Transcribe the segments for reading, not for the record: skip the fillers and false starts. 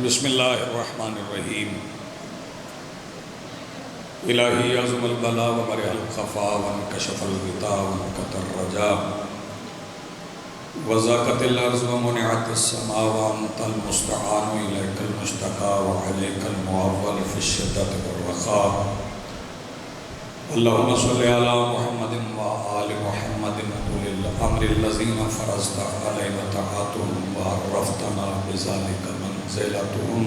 بسم اللہ الرحمن الرحیم الہی عظم البلا وبرح الخفا وانکشف الغطاء وانکت الرجا وضاقت الارض ومنعت السماء وانت المستعان الیک المشتقى وعلیک المعول فی الشدۃ والرخاء اللہم صلی علی محمد وآل محمد اولی الامر الذین فرضت علینا طاعتهم وعرفتنا بذلک منزلتهم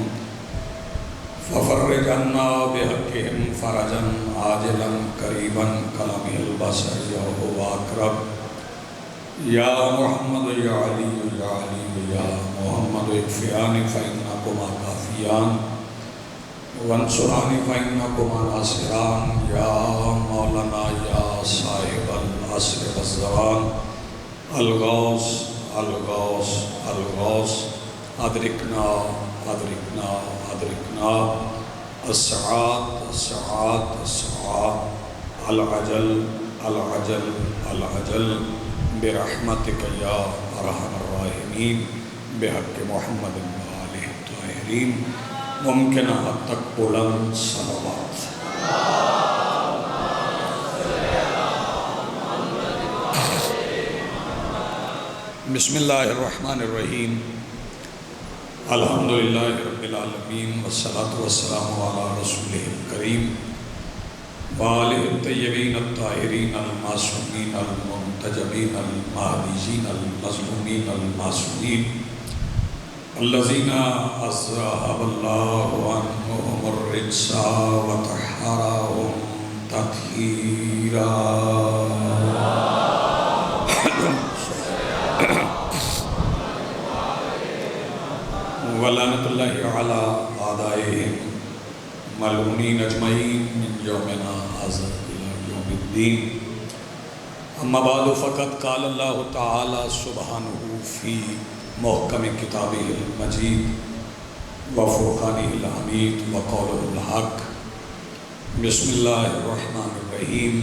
ففرج عنا بحقهم فرجا عاجلا قریبا کلمہ البصر یا هو اقرب یا محمد یا علی یا علی یا محمد اکفیان فإنکما کافیان وانصرانی فإنکما ناصران یا مولانا یا صاحب العصر والزمان الغوث الغوث الغوث ادرکنا ادرکنا ادرکنا السعاد السعاد السعاد العجل العجل العجل برحمتک یا ارحم الراحمین بحق محمد وآلہ الطاہرین ممکنہ حد تک بلند صلوات۔ بسم اللہ الرحمن الرحیم الحمدللہ رب العالمین والصلاة والسلام علی رسولہ الکریم وآلہ الطیبین الطاہرین المعصومین المنتجبین المہدیین المظلومین المعصومین الذین اذہب اللہ عنہم الرجس وطہرہم تطہیرا۔ ولعنۃ اللہ علی اعدائہم ملعونین اجمعین من یومنا ھذا الی یوم الدین۔ اما بعد فقد قال اللہ تعالی سبحانہ فی محکم کتابہ المجید وفرقانہ الحمید وقولہ الحق۔ بسم اللہ الرحمن الرحیم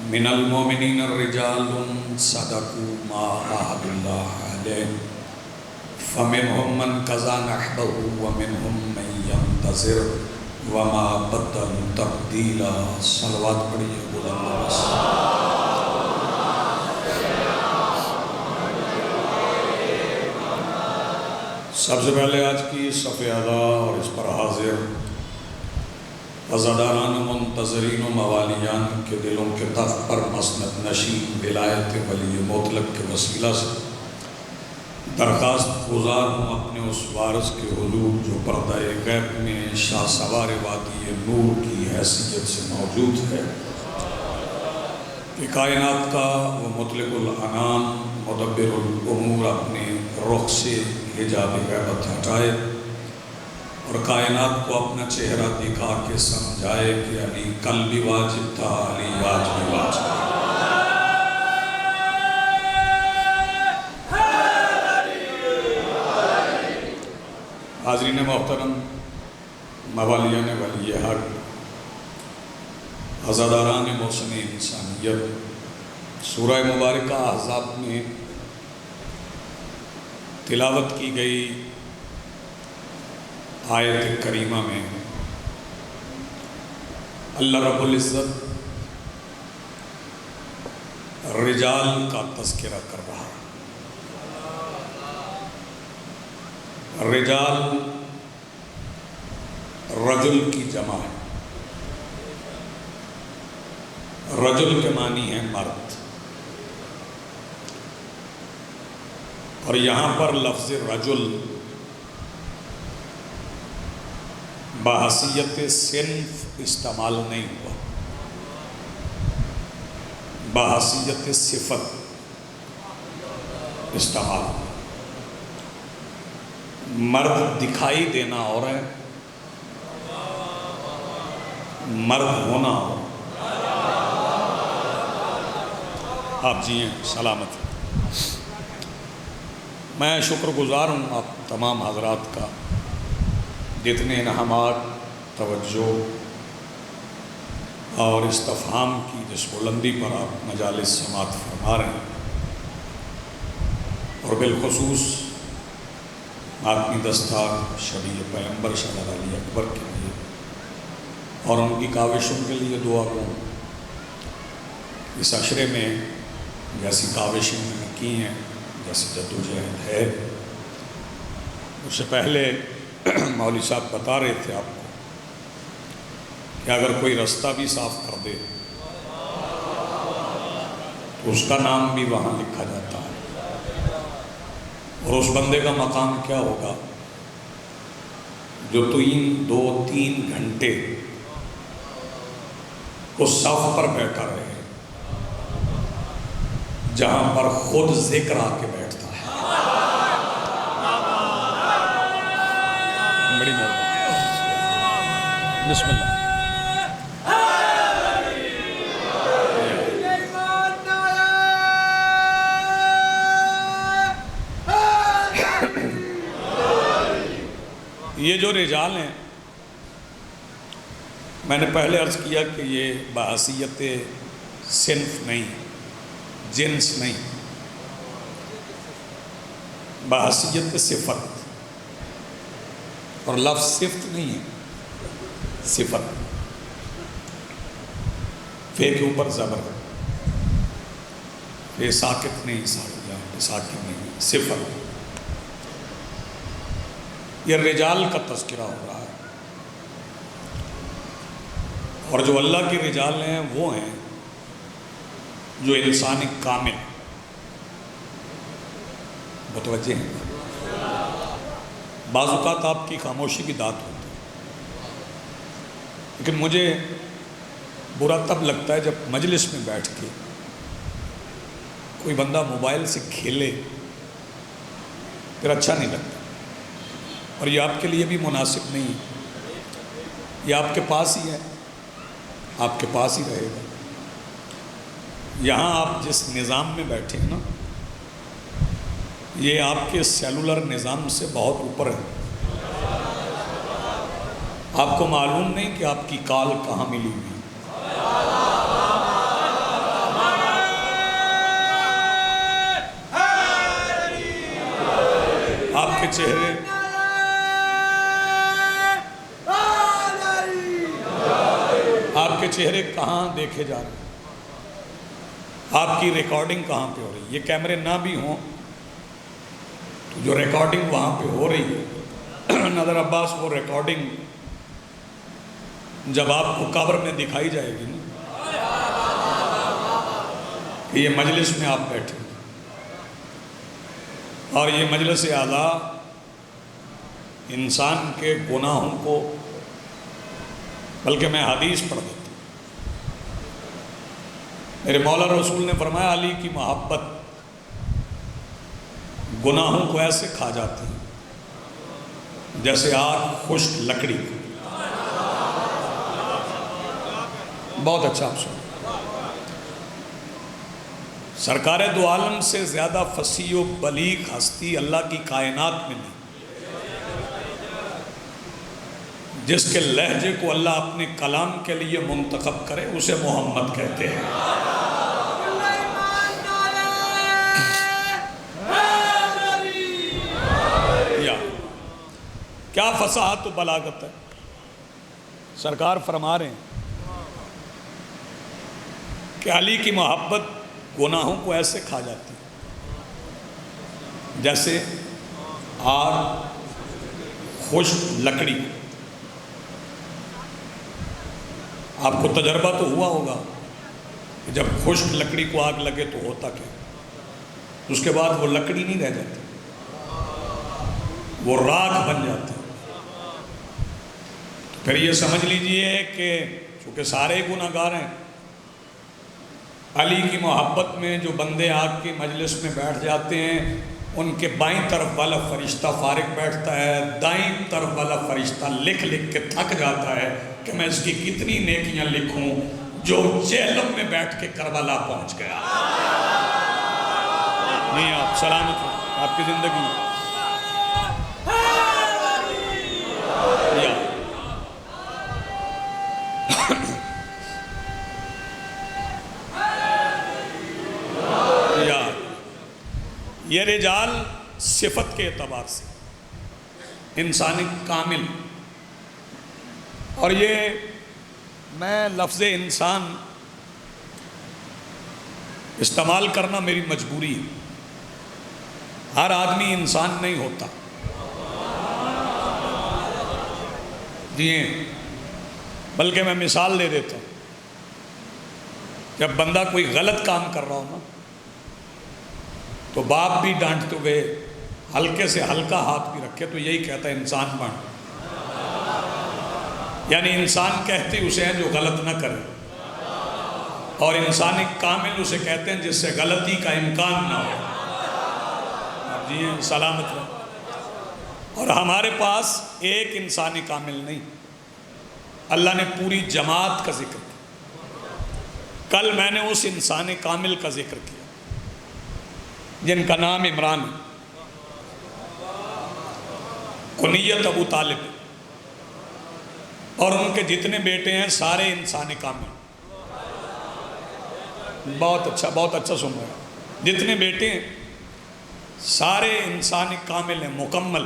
من المؤمنین الرجال صدقوا ما عاہدوا اللہ علیہ فمنہم من قضى نحبہ ومنہم من ينتظر وما بدلوا تبدیلا۔ صلوات پڑھیے بلند سب سے پہلے آج کی صف ادا اور اس پر حاضر عزاداران منتظرین و موالیان کے دلوں کے تخت پر مسند نشین ولایت ولی مطلق کے وسیلہ سے درخواست گزار ہوں اپنے اس وارث کے حضور جو پردہ غیب میں شاہ سوار وادی نور کی حیثیت سے موجود ہے کہ کائنات کا وہ مطلق العنان مدبر الامور اپنے رخ سے حجاب غیبت ہٹائے اور کائنات کو اپنا چہرہ دکھا کے سمجھائے کہ علی کل بھی واجب تھا، علی آج بھی واجب ہے۔ حاضرین محترم، موالیان ولی حق، عزاداران محسن انسانیت، سورہ مبارکہ احزاب میں تلاوت کی گئی آیت کریمہ میں اللہ رب العزت رجال کا تذکرہ کر رہا ہے۔ رجال رجل کی جمع ہے، رجل کے معنی ہے مرد، اور یہاں پر لفظ رجل بحیثیت صنف استعمال نہیں ہوا، بحیثیت صفت استعمال ہوا۔ مرد دکھائی دینا اور ہے، مرد ہونا اور۔ آپ جی ہیں سلامت۔ میں شکر گزار ہوں آپ تمام حضرات کا، جتنے انعامات، توجہ اور استفہام کی جس بلندی پر آپ مجالس سماعت فرما رہے ہیں، اور بالخصوص ماتمی دستار شبیہ پیغمبر شہر علی اکبر کے لیے اور ان کی کاوشوں کے لیے دعا کو اس عشرے میں جیسی کاوشیں انہوں نے کی ہیں، جیسی جدوجہد ہے. اس سے پہلے مولوی صاحب بتا رہے تھے آپ کو کہ اگر کوئی رستہ بھی صاف کر دے تو اس کا نام بھی وہاں لکھا جاتا ہے، اور اس بندے کا مقام کیا ہوگا جو 2-3 گھنٹے اس صف پر بیٹھا رہے جہاں پر خود ذکر آ کے بیٹھتا ہے. بڑی مہربانی. بسم اللہ. یہ جو رجال ہیں، میں نے پہلے عرض کیا کہ یہ بحیثیت صنف نہیں، جنس نہیں، بحیثیت صفت، اور لفظ صفت نہیں ہے، صفت. فے کے اوپر زبر، فے ساکت نہیں، ساکت نہیں، صفت. یہ رجال کا تذکرہ ہو رہا ہے، اور جو اللہ کے رجال ہیں وہ ہیں جو انسانی کامل. متوجہ ہیں؟ بعض اوقات آپ کی خاموشی کی داد ہوتی ہے، لیکن مجھے برا تب لگتا ہے جب مجلس میں بیٹھ کے کوئی بندہ موبائل سے کھیلے، پھر اچھا نہیں لگتا، اور یہ آپ کے لیے بھی مناسب نہیں ہے. یہ آپ کے پاس ہی ہے، آپ کے پاس ہی رہے گا. یہاں آپ جس نظام میں بیٹھے ہیں نا، یہ آپ کے سیلولر نظام سے بہت اوپر ہے. آپ کو معلوم نہیں کہ آپ کی کال کہاں ملی ہوئی. آپ کے چہرے کہاں دیکھے جا رہے ہیں، آپ کی ریکارڈنگ کہاں پہ ہو رہی ہے. یہ کیمرے نہ بھی ہوں تو جو ریکارڈنگ وہاں پہ ہو رہی ہے، نظر عباس، وہ ریکارڈنگ جب آپ کو قبر میں دکھائی جائے گی نا کہ یہ مجلس میں آپ بیٹھے اور یہ مجلس اعلیٰ انسان کے گناہوں کو، بلکہ میں حدیث پڑھ دیتا ہوں. میرے مولا رسول نے فرمایا علی کی محبت گناہوں کو ایسے کھا جاتی ہے جیسے آگ خشک لکڑی. بہت اچھا آپ سن. سرکار دو عالم سے زیادہ فصیح و بلیغ ہستی اللہ کی کائنات میں نہیں. جس کے لہجے کو اللہ اپنے کلام کے لیے منتخب کرے اسے محمد کہتے ہیں. کیا فصاحت و بلاغت ہے. سرکار فرما رہے ہیں کہ علی کی محبت گناہوں کو ایسے کھا جاتی جیسے آگ خشک لکڑی. آپ کو تجربہ تو ہوا ہوگا کہ جب خشک لکڑی کو آگ لگے تو ہوتا کیا، اس کے بعد وہ لکڑی نہیں رہ جاتی، وہ راکھ بن جاتی. پھر یہ سمجھ لیجئے کہ چونکہ سارے گناہگار ہیں، علی کی محبت میں جو بندے آگ کی مجلس میں بیٹھ جاتے ہیں ان کے بائیں طرف والا فرشتہ فارغ بیٹھتا ہے، دائیں طرف والا فرشتہ لکھ لکھ کے تھک جاتا ہے کہ میں اس کی کتنی نیکیاں لکھوں جو جہلم میں بیٹھ کے کربلا پہنچ گیا. نہیں آپ سلامت ہو، آپ کی زندگی یہ رجال صفت کے اعتبار سے انسانی کامل. اور یہ میں لفظ انسان استعمال کرنا میری مجبوری ہے. ہر آدمی انسان نہیں ہوتا. جی بلکہ میں مثال دے دیتا ہوں. جب بندہ کوئی غلط کام کر رہا ہو نا تو باپ بھی ڈانٹتے ہوئے ہلکے سے ہلکا ہاتھ بھی رکھے تو یہی کہتا ہے انسان بن. یعنی انسان کہتے اسے ہیں جو غلط نہ کرے، اور انسانی کامل اسے کہتے ہیں جس سے غلطی کا امکان نہ ہو. جی سلامت رہو. اور ہمارے پاس ایک انسانی کامل نہیں، اللہ نے پوری جماعت کا ذکر کیا. کل میں نے اس انسانی کامل کا ذکر کیا جن کا نام عمران ہے، کنیت ابو طالب، اور ان کے جتنے بیٹے ہیں سارے انسانی کامل. بہت اچھا سن رہے ہیں. جتنے بیٹے ہیں سارے انسانی کامل ہیں، مکمل.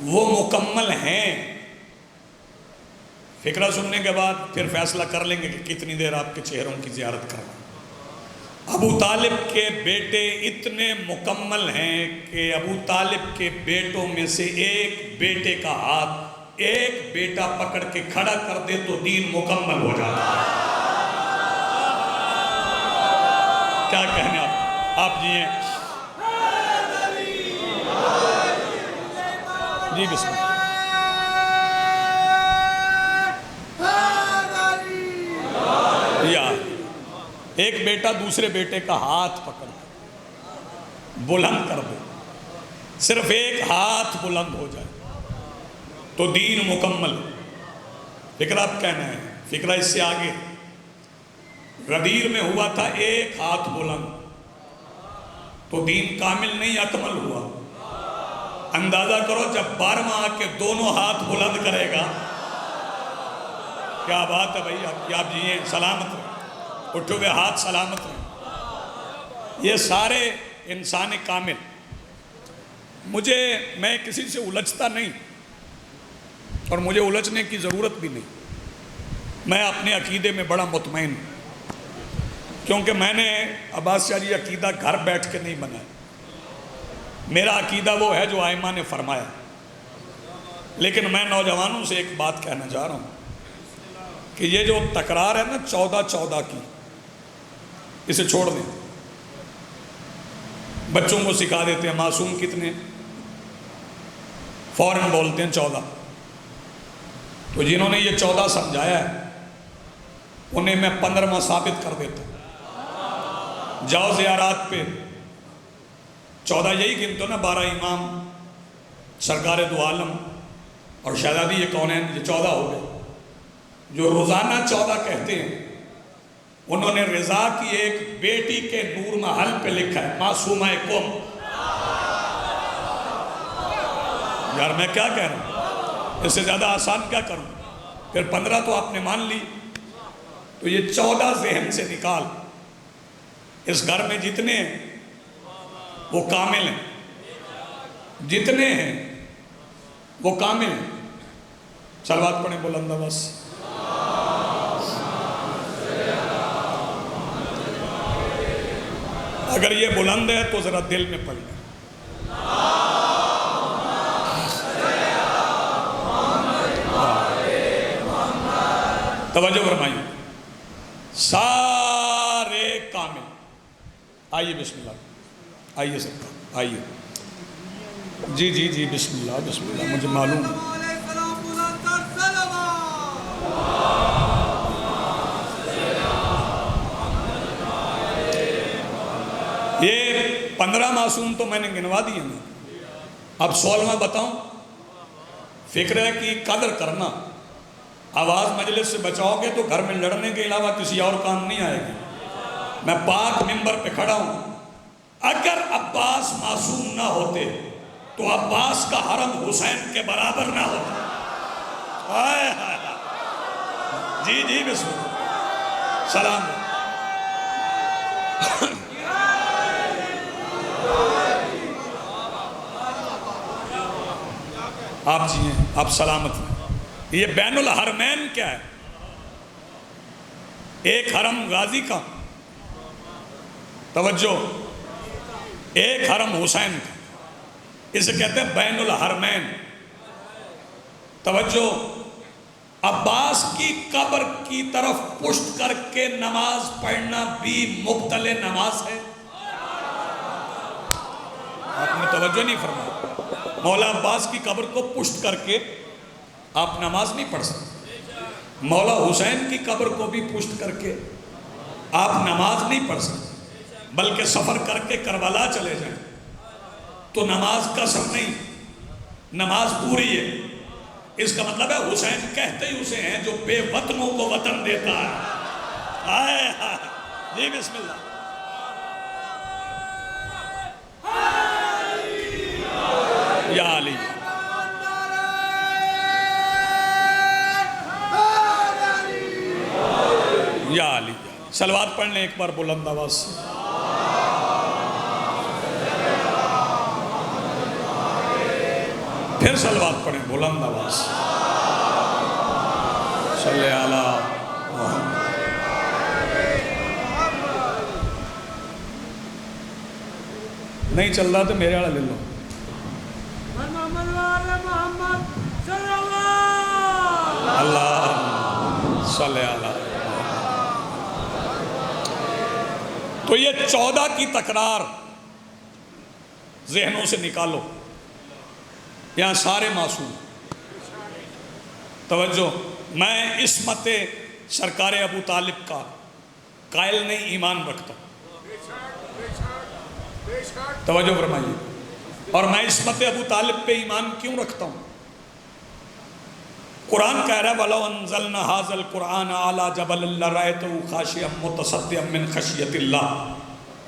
وہ مکمل ہیں. فکرہ سننے کے بعد پھر فیصلہ کر لیں گے کہ کتنی دیر آپ کے چہروں کی زیارت کرنا. ابو طالب کے بیٹے اتنے مکمل ہیں کہ ابو طالب کے بیٹوں میں سے ایک بیٹے کا ہاتھ ایک بیٹا پکڑ کے کھڑا کر دے تو دین مکمل ہو جاتا ہے. کیا کہنے آپ جی ہیں. جی بسم اللہ. ایک بیٹا دوسرے بیٹے کا ہاتھ پکڑ کر بلند کر دے، صرف ایک ہاتھ بلند ہو جائے تو دین مکمل. فکرہ اب کہنا ہے، فکرہ اس سے آگے. غدیر میں ہوا تھا ایک ہاتھ بلند تو دین کامل نہیں اکمل ہوا. اندازہ کرو جب 12واں آ کے دونوں ہاتھ بلند کرے گا. کیا بات ہے بھائی. آپ جی ہیں سلامت رہے. اٹھو ہوئے ہاتھ سلامت رہے. یہ سارے انسان کامل. میں کسی سے الجھتا نہیں اور مجھے الجھنے کی ضرورت بھی نہیں. میں اپنے عقیدے میں بڑا مطمئن ہوں کیونکہ میں نے عباس شاہ جی عقیدہ گھر بیٹھ کے نہیں بنایا. میرا عقیدہ وہ ہے جو ائمہ نے فرمایا. لیکن میں نوجوانوں سے ایک بات کہنا چاہ رہا ہوں کہ یہ جو تکرار ہے نا 14 کی، اسے چھوڑ دیں. بچوں کو سکھا دیتے ہیں معصوم کتنے، فوراً بولتے ہیں 14. تو جنہوں نے یہ 14 سمجھایا ہے انہیں میں 15واں ثابت کر دیتا ہوں. جاؤ زیارات پہ 14 یہی گنتے ہو نا. 12 امام، سرکار دو عالم اور شہزادی یہ کونین، یہ 14 ہو گئے. جو روزانہ 14 کہتے ہیں انہوں نے رضا کی ایک بیٹی کے نور محل پہ لکھا ہے معصومہ قوم. یار میں کیا کہہ رہا ہوں، اس سے زیادہ آسان کیا کروں. پھر 15 تو آپ نے مان لی، تو یہ 14 ذہن سے نکال. اس گھر میں جتنے ہیں وہ کامل ہیں، جتنے ہیں وہ کامل ہیں. صلوات پڑھیں بلند آواز سے. اگر یہ بلند ہے تو ذرا دل میں پڑھ لیں. توجہ فرمائیے. سارے کامل. آئیے بسم اللہ. آئیے سب آئیے. جی بسم اللہ مجھے معلوم ہے. یہ 15 معصوم تو میں نے گنوا دیے نا. اب 16واں بتاؤں. فکرہ کی قدر کرنا. آواز مجلس سے بچاؤ گے تو گھر میں لڑنے کے علاوہ کسی اور کام نہیں آئے گی. میں پاک منبر پہ کھڑا ہوں. اگر عباس معصوم نہ ہوتے تو عباس کا حرم حسین کے برابر نہ ہوتا. جی بسم اللہ. سلام. آپ جیئیں، آپ سلامت ہیں۔ یہ بین الحرمین کیا ہے؟ ایک حرم غازی کا، توجہ، ایک حرم حسین کا، اسے کہتے ہیں بین الحرمین۔ توجہ، عباس کی قبر کی طرف پشت کر کے نماز پڑھنا بھی مبطل نماز ہے۔ آپ نے توجہ نہیں فرمایا۔ مولا عباس کی قبر کو پشت کر کے آپ نماز نہیں پڑھ سکتے، مولا حسین کی قبر کو بھی پشت کر کے آپ نماز نہیں پڑھ سکتے، بلکہ سفر کر کے کربلا چلے جائیں تو نماز قصر نہیں، نماز پوری ہے۔ اس کا مطلب ہے حسین کہتے ہی اسے ہیں جو بے وطنوں کو وطن دیتا ہے۔ آئے آئے، جی بسم اللہ۔ یا علی، یا علی، صلوات پڑھ لیں ایک بار بلند آواز سے۔ پھر صلوات پڑھیں بلند آواز سے۔ صلی علی محمد۔ نہیں چل رہا تو میرے والا لے لو۔ اللہ صلی علی۔ تو یہ 14 کی تکرار ذہنوں سے نکالو، یہاں سارے معصوم۔ توجہ، میں عصمت سرکار ابو طالب کا قائل نہیں، ایمان رکھتا ہوں۔ توجہ فرمائیے، اور میں عصمت ابو طالب پہ ایمان کیوں رکھتا ہوں؟ قرآن کہہ رہا ہے وَلَوْ أَنزَلْنَا هَذَا الْقُرْآنَ عَلَى جَبَلٍ لَرَأَيْتَهُ خَاشِعًا مُتَصَدِّعًا مِنْ خَشْيَةِ اللَّهِ۔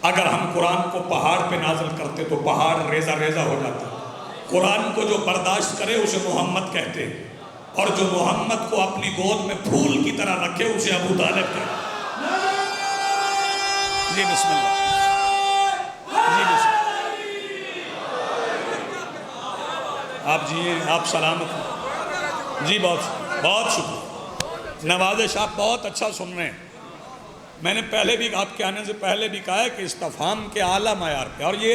اگر ہم قرآن کو پہاڑ پہ نازل کرتے تو پہاڑ ریزہ ریزہ ہو جاتا۔ قرآن کو جو برداشت کرے اسے محمد کہتے، اور جو محمد کو اپنی گود میں پھول کی طرح رکھے اسے ابو طالب کہتے۔ جی بسم اللہ، جی بسم اللہ۔ آپ جیئیں، آپ سلامت ہیں۔ جی بہت شکریہ، نوازش آپ بہت اچھا سن رہے ہیں۔ میں نے پہلے بھی آپ کے آنے سے پہلے بھی کہا ہے کہ استفہام کے اعلیٰ معیار پہ، اور یہ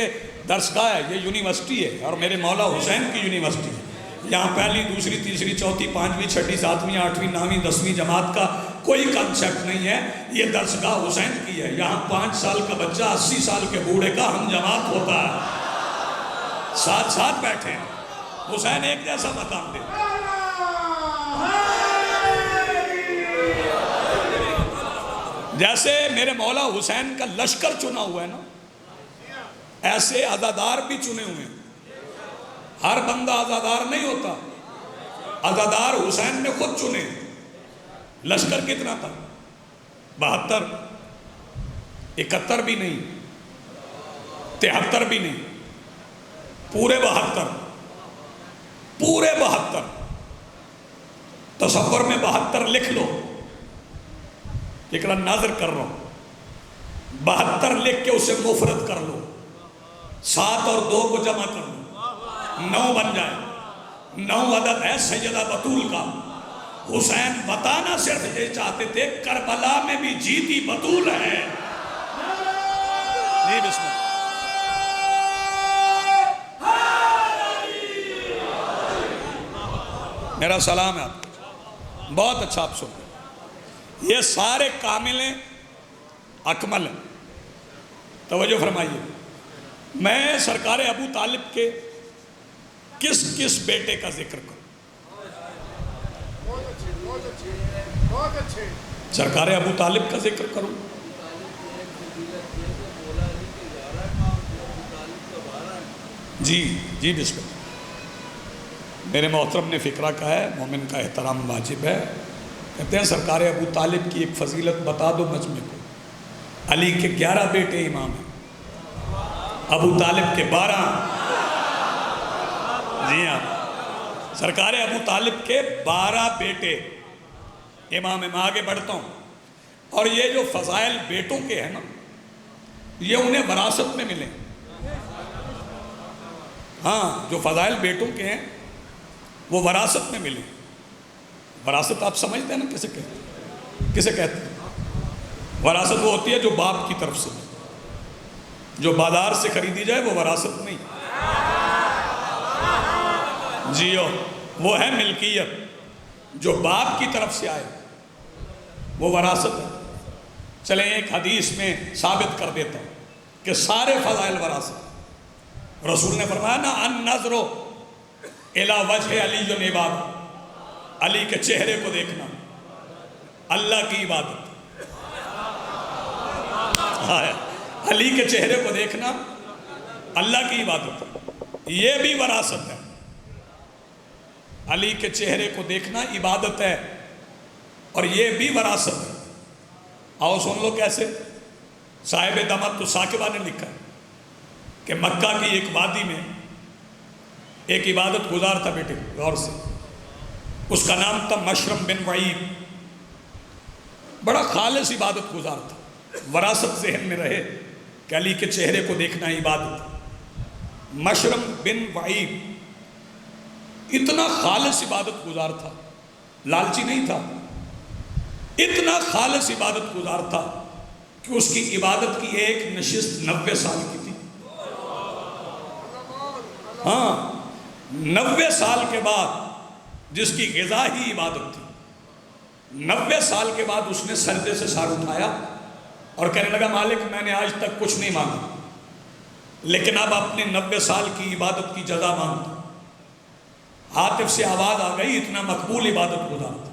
درسگاہ ہے، یہ یونیورسٹی ہے، اور میرے مولا حسین کی یونیورسٹی ہے۔ یہاں پہلی، دوسری، تیسری، چوتھی، پانچویں، چھٹی، ساتویں، آٹھویں، نویں، 10ویں جماعت کا کوئی کنسیپٹ نہیں ہے، یہ درسگاہ حسین کی ہے۔ یہاں 5 سال کا بچہ 80 سال کے بوڑھے کا ہم جماعت ہوتا ہے، ساتھ ساتھ بیٹھے ہیں۔ حسین ایک جیسا مقام دے۔ جیسے میرے مولا حسین کا لشکر چنا ہوا ہے نا، ایسے عزادار بھی چنے ہوئے ہیں۔ ہر بندہ عزادار نہیں ہوتا، عزادار حسین نے خود چنے۔ لشکر کتنا تھا؟ 72، 71 بھی نہیں، 73 بھی نہیں، پورے 72، پورے 72۔ تصور میں 72 لکھ لو، ایک ناظر کر رہا ہوں، 72 لکھ کے اسے مفرد کر لو، 7 اور 2 کو جمع کر لو، 9 بن جائے۔ 9 عدد ہے سیدہ بطول کا۔ حسین بتانا صرف یہ چاہتے تھے کربلا میں بھی جیتی بطول ہے۔ جی بسم اللہ۔ میرا سلام ہے آپ کو، بہت اچھا آپ سن۔ یہ سارے کامل ہیں، اکمل ہیں۔ توجہ فرمائیے، میں سرکار ابو طالب کے کس کس بیٹے کا ذکر کروں؟ سرکار ابو طالب کا ذکر کروں؟ جی جی بسم اللہ۔ میرے محترم نے فکرہ کہا ہے، مومن کا احترام واجب ہے۔ کہتے ہیں سرکار ابو طالب کی ایک فضیلت بتا دو مجمع کو۔ علی کے 11 بیٹے امام ہیں، ابو طالب کے 12۔ جی ہاں، سرکار ابو طالب کے 12 بیٹے امام ہیں۔ میں آگے بڑھتا ہوں، اور یہ جو فضائل بیٹوں کے ہیں نا، یہ انہیں وراثت میں ملے۔ ہاں، جو فضائل بیٹوں کے ہیں وہ وراثت میں ملی۔ وراثت آپ سمجھتے ہیں نا کسے کہتے ہیں؟ کسے کہتے ہیں؟ وراثت وہ ہوتی ہے جو باپ کی طرف سے، جو بازار سے خریدی جائے وہ وراثت نہیں، جیو وہ ہے ملکیت۔ جو باپ کی طرف سے آئے وہ وراثت ہے۔ چلیں ایک حدیث میں ثابت کر دیتا ہوں کہ سارے فضائل وراثت۔ رسول نے فرمایا نا النظر الی وجہ علی عبادت، علی کے چہرے کو دیکھنا اللہ کی عبادت، علی کے چہرے کو دیکھنا اللہ کی عبادت، یہ بھی وراثت ہے۔ علی کے چہرے کو دیکھنا عبادت ہے اور یہ بھی وراثت ہے۔ آؤ سن لو کیسے۔ صاحب دمت ثاقبہ نے لکھا کہ مکہ کی ایک وادی میں ایک عبادت گزار تھا، بیٹے غور سے، اس کا نام تھا مشرم بن وعید، بڑا خالص عبادت گزار تھا۔ وراثت ذہن میں رہے کہ علی کے چہرے کو دیکھنا عبادت۔ مشرم بن وعید اتنا خالص عبادت گزار تھا، لالچی نہیں تھا، اتنا خالص عبادت گزار تھا کہ اس کی عبادت کی ایک نشست 90 سال کی تھی۔ ہاں 90 سال کے بعد جس کی غذا ہی عبادت تھی، 90 سال کے بعد اس نے سجدے سے سر اٹھایا اور کہنے لگا مالک میں نے آج تک کچھ نہیں مانگا، لیکن اب اپنے 90 سال کی عبادت کی جزا مانگتا۔ ہاتف سے آواز آ گئی، اتنا مقبول عبادت گزار تھا،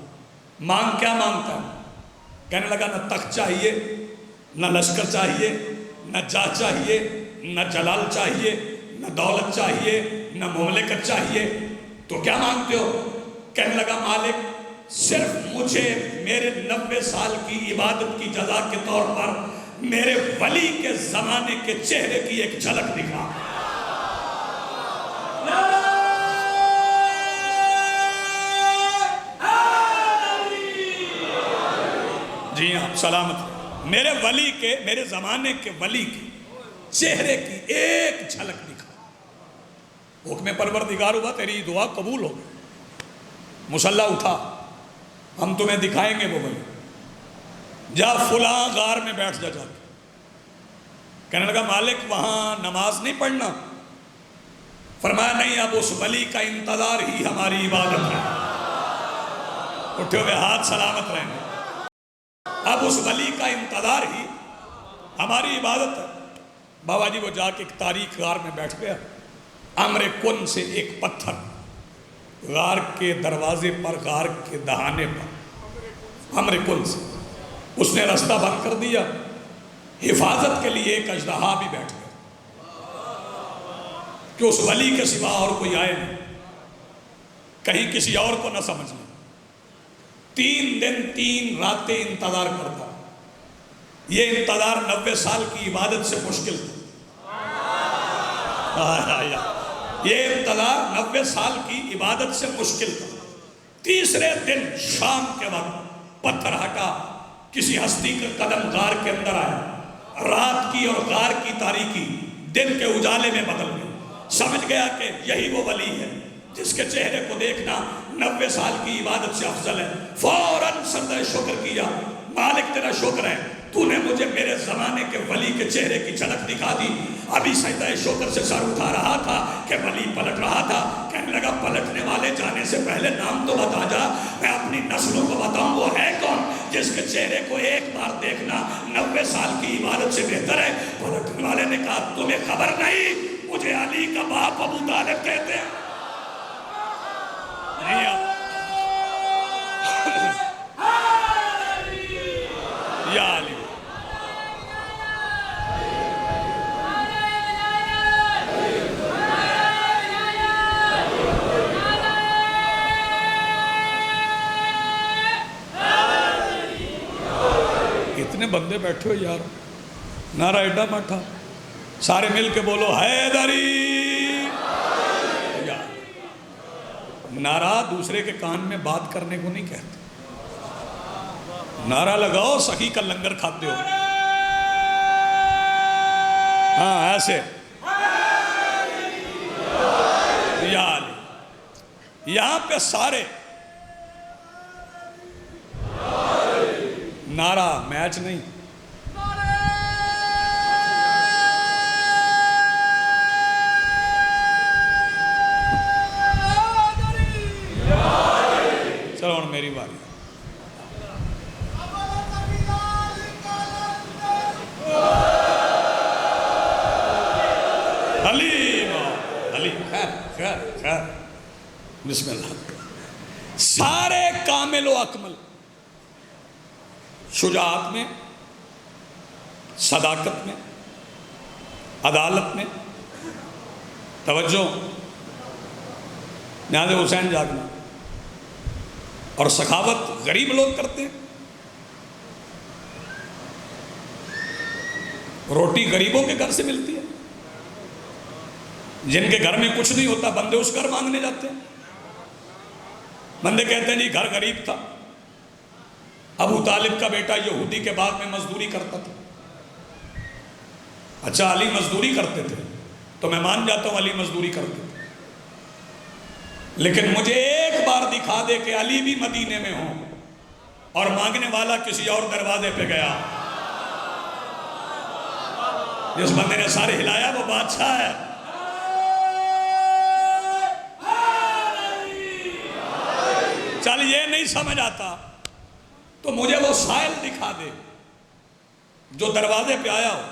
مانگ کیا مانگتا ہے؟ کہنے لگا نہ تخت چاہیے، نہ لشکر چاہیے، نہ جاہ چاہیے، نہ جلال چاہیے، نہ دولت چاہیے، نہ مملکت چاہیے، تو کیا مانگتے ہو؟ کہنے لگا مالک صرف مجھے میرے 90 سال کی عبادت کی جزا کے طور پر میرے ولی کے زمانے کے چہرے کی ایک جھلک دکھا۔ جی ہاں سلامت، میرے ولی کے، میرے زمانے کے ولی کے چہرے کی ایک جھلک دکھا۔ حکم پروردگار ہوا تیری دعا قبول ہو گئی۔ مصلی اٹھا، ہم تمہیں دکھائیں گے وہ ولی، جا فلاں غار میں بیٹھ جا جا کے۔ کہنے لگا مالک وہاں نماز نہیں پڑھنا؟ فرمایا نہیں، اب اس ولی کا انتظار ہی ہماری عبادت ہے۔ اٹھے ہوئے ہاتھ سلامت رہیں گے۔ اب اس ولی کا انتظار ہی ہماری عبادت ہے۔ بابا جی وہ جا کے ایک تاریک غار میں بیٹھ گیا، امر کن سے ایک پتھر غار کے دروازے پر، غار کے دہانے پر، امر کن سے اس نے رستہ بند کر دیا۔ حفاظت کے لیے ایک اژدہا بھی بیٹھ گیا کہ اس ولی کے سوا اور کوئی آئے نہیں، کہیں کسی اور کو نہ سمجھ لیں۔ 3 دن 3 راتیں انتظار کرتا۔ یہ انتظار 90 سال کی عبادت سے مشکل تھا۔ یہ انتظار 90 سال کی عبادت سے مشکل تھا۔ تیسرے دن شام کے وقت پتھر ہٹا، کسی ہستی کا قدم غار کے اندر آیا، رات کی اور غار کی تاریکی دن کے اجالے میں بدل گئی۔ سمجھ گیا کہ یہی وہ ولی ہے جس کے چہرے کو دیکھنا 90 سال کی عبادت سے افضل ہے۔ فوراً سجدہ شکر کیا، مالک تیرا شکر ہے تو نے مجھے میرے زمانے کے ولی کے چہرے کی جھلک دکھا دی۔ ابھی سجدہ شکر سے سر اٹھا رہا تھا کہ ولی پلٹ رہا تھا۔ کہنے لگا پلٹنے والے جانے سے پہلے نام تو بتا جا، میں اپنی نسلوں کو بتاؤں وہ ہے کون جس کے چہرے کو ایک بار دیکھنا 90 سال کی عبادت سے بہتر ہے۔ پلٹنے والے نے کہا تمہیں خبر نہیں، مجھے علی کا باپ ابو طالب کہتے ہیں۔ یا علی، اتنے بندے بیٹھے ہو یار، نعرہ ایڈا مٹھا، سارے مل کے بولو حیدری۔ نعرہ دوسرے کے کان میں بات کرنے کو نہیں کہتے، نعرہ لگاؤ سخی کا لنگر کھاتے ہو، ہاں ایسے، یا علی۔ یہاں پہ سارے نعرہ میچ نہیں، چلو ہوں میری باری۔ علی خیر خیر خیر، بسم اللہ۔ سارے کامل و اکمل، شجاعت میں، صداقت میں، عدالت میں، توجہ، نیاز حسین جاگنا اور سخاوت غریب لوگ کرتے ہیں۔ روٹی غریبوں کے گھر سے ملتی ہے، جن کے گھر میں کچھ نہیں ہوتا بندے اس گھر مانگنے جاتے ہیں۔ بندے کہتے ہیں جی گھر غریب تھا، ابو طالب کا بیٹا یہودی کے باغ میں مزدوری کرتا تھا۔ اچھا علی مزدوری کرتے تھے تو میں مان جاتا ہوں علی مزدوری کرتے تھے، لیکن مجھے ایک بار دکھا دے کہ علی بھی مدینے میں ہوں اور مانگنے والا کسی اور دروازے پہ گیا، جس بندے نے سارے ہلایا وہ بادشاہ ہے۔ چل یہ نہیں سمجھ آتا تو مجھے وہ سائل دکھا دے جو دروازے پہ آیا ہو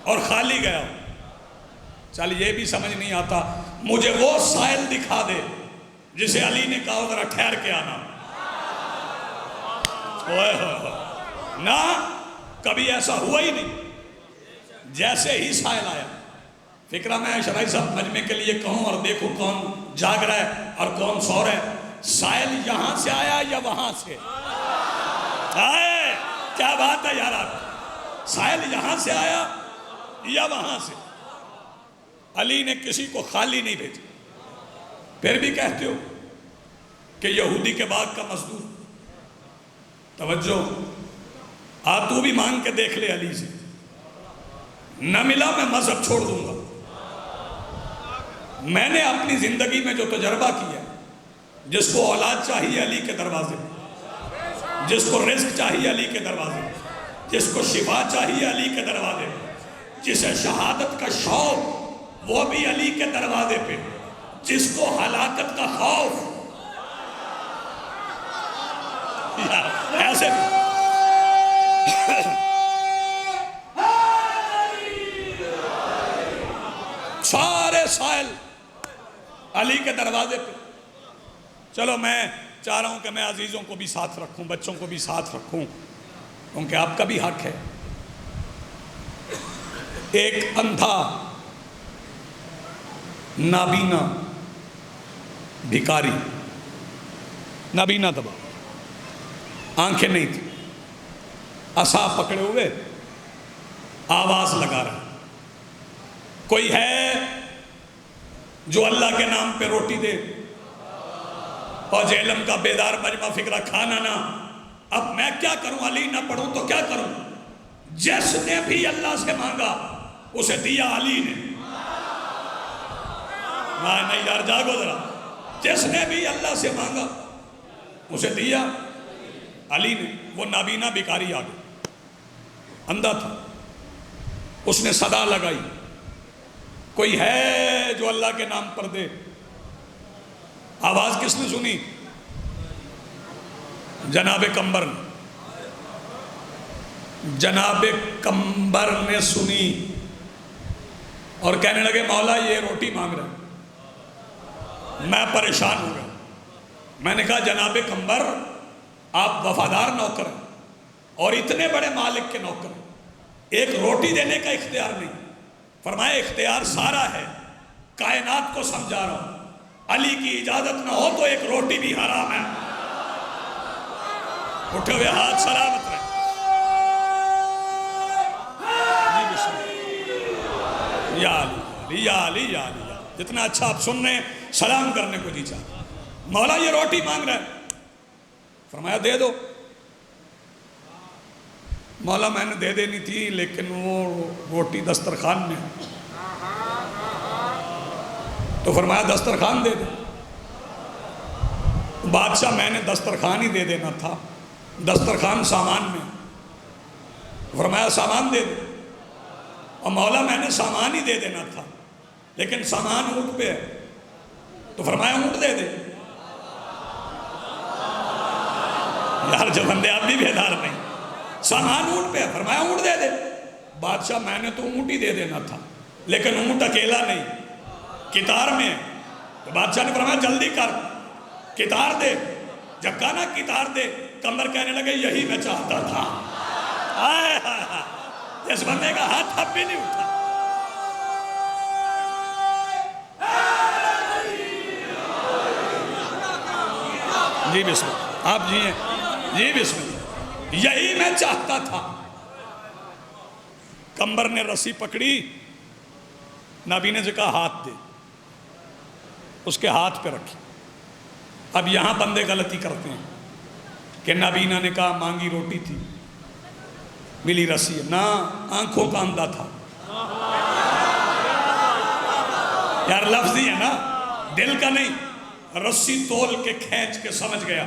اور خالی گیا ہو۔ چل یہ بھی سمجھ نہیں آتا، مجھے وہ سائل دکھا دے جسے علی نے کہا ذرا ٹھہر کے آنا۔ نہ کبھی ایسا ہوا ہی نہیں۔ جیسے ہی سائل آیا، فکرہ میں شرائع صاحب مجمع کے لیے کہوں اور دیکھو کون جاگ رہا ہے اور کون سو رہا ہے، سائل یہاں سے آیا یا وہاں سے آئے؟ کیا بات ہے یار، آپ سائل یہاں سے آیا یا وہاں سے؟ علی نے کسی کو خالی نہیں بھیجا۔ پھر بھی کہتے ہو کہ یہودی کے باغ کا مزدور، توجہ، تو بھی مانگ کے دیکھ لے علی سے، نہ ملا میں مذہب چھوڑ دوں گا۔ میں نے اپنی زندگی میں جو تجربہ کیا، جس کو اولاد چاہیے علی کے دروازے پہ، جس کو رزق چاہیے علی کے دروازے پہ، جس کو شفا چاہیے علی کے دروازے پہ، جسے شہادت کا شوق وہ بھی علی کے دروازے پہ، جس کو ہلاکت کا خوف، ایسے بھی سارے سائل علی کے دروازے پہ۔ چلو میں چاہ رہا ہوں کہ میں عزیزوں کو بھی ساتھ رکھوں، بچوں کو بھی ساتھ رکھوں، کیونکہ آپ کا بھی حق ہے۔ ایک اندھا نابینا بھکاری، نابینا دبا، آنکھیں نہیں تھی، عصا پکڑے ہوئے آواز لگا رہا، کوئی ہے جو اللہ کے نام پہ روٹی دے؟ اور جہلم کا بیدار مجمع فکرہ کھانا نہ، اب میں کیا کروں؟ علی نہ پڑھوں تو کیا کروں؟ جس نے بھی اللہ سے مانگا اسے دیا علی نے۔ نہیں یار جاگو ذرا، جس نے بھی اللہ سے مانگا اسے دیا علی نے۔ وہ نابینا بیکاری آ گئی، اندھا تھا، اس نے صدا لگائی، کوئی ہے جو اللہ کے نام پر دے؟ آواز کس نے سنی؟ جناب کمبر نے، جناب کمبر نے سنی اور کہنے لگے مولا یہ روٹی مانگ رہا ہے۔ میں پریشان ہو گیا، میں نے کہا جناب کمبر آپ وفادار نوکر ہیں اور اتنے بڑے مالک کے نوکر ہیں، ایک روٹی دینے کا اختیار نہیں؟ فرمایا اختیار سارا ہے، کائنات کو سمجھا رہا ہوں، علی کی اجازت نہ ہو تو ایک روٹی بھی حرام ہے۔ اٹھے ہوئے ہاتھ سلامت رہے۔ یا علی یا علی یا علی، جتنا اچھا آپ سن رہے ہیں سلام کرنے کو جی چاہتا۔ مولا یہ روٹی مانگ رہا ہے، فرمایا دے دو۔ مولا میں نے دے دینی تھی لیکن وہ روٹی دسترخوان میں، تو فرمایا دسترخوان دے دے۔ بادشاہ میں نے دسترخوان ہی دے دینا تھا، دسترخوان سامان میں، فرمایا سامان دے دے۔ اور مولا میں نے سامان ہی دے دینا تھا لیکن سامان اونٹ پہ ہے، تو فرمایا اونٹ دے دے۔ یار جو بندے آپ بھی بیدار نہیں، سامان اونٹ پہ ہے، فرمایا اونٹ دے دے۔ بادشاہ میں نے تو اونٹ ہی دے دینا تھا لیکن اونٹ اکیلا نہیں، کتار میں ہے۔ تو بادشاہ نے فرمایا جلدی کر، کتار دے۔ جب کہا نا کتار دے، قمر کہنے لگے یہی میں چاہتا تھا۔ آئے ہائے ہائے، اس بندے کا ہاتھ اب بھی نہیں اٹھا۔ جی بسم اللہ، آپ جی ہیں، جی بسم اللہ، یہی میں چاہتا تھا۔ قمر نے رسی پکڑی، نابینے سے کہا ہاتھ دے، اس کے ہاتھ پہ رکھی۔ اب یہاں بندے غلطی کرتے ہیں کہ نابینا نے کہا مانگی روٹی تھی ملی رسی، نہ آنکھوں کا اندھا تھا۔ یار لفظ ہی ہے نا، دل کا نہیں۔ رسی تول کے کھینچ کے سمجھ گیا